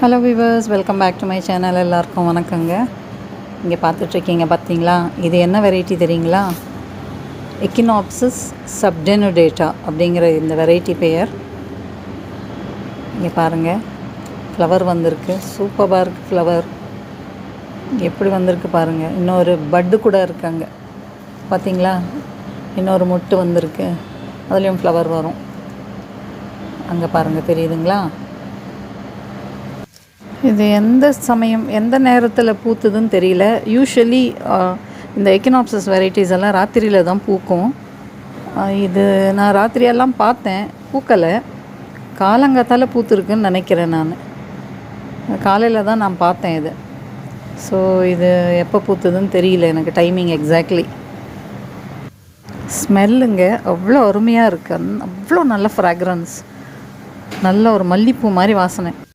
Hello viewers, welcome back to my channel. எல்லாருக்கும் வணக்கங்க. இங்கே பார்த்துட்ருக்கீங்க பார்த்தீங்களா, இது என்ன வெரைட்டி தெரியுங்களா? எக்கினாப்சிஸ் சப்டெனுடேட்டா அப்படிங்கிற இந்த வெரைட்டி பெயர். இங்கே பாருங்கள், ஃப்ளவர் வந்திருக்கு. சூப்பராக இருக்குது ஃப்ளவர். எப்படி வந்திருக்கு பாருங்கள். இன்னொரு பட்டு கூட இருக்காங்க பார்த்தீங்களா? இன்னொரு மொட்டு வந்திருக்கு. அதுலேயும் ஃப்ளவர் வரும். அங்கே பாருங்கள், தெரியுதுங்களா? இது எந்த சமயம் எந்த நேரத்தில் பூத்துதுன்னு தெரியல. யூஸ்வலி இந்த எக்கினாப்சிஸ் வெரைட்டிஸ் எல்லாம் ராத்திரியில் தான் பூக்கும். இது நான் ராத்திரியெல்லாம் பார்த்தேன், பூக்கலை. காலங்காத்தால் பூத்துருக்குன்னு நினைக்கிறேன். நான் காலையில் தான் நான் பார்த்தேன் இது. ஸோ இது எப்போ பூத்துதுன்னு தெரியல எனக்கு டைமிங் எக்ஸாக்ட்லி. ஸ்மெல்லுங்க அவ்வளோ அருமையாக இருக்குது. அவ்வளோ நல்ல ஃப்ராக்ரன்ஸ், நல்ல ஒரு மல்லிப்பூ மாதிரி வாசனை.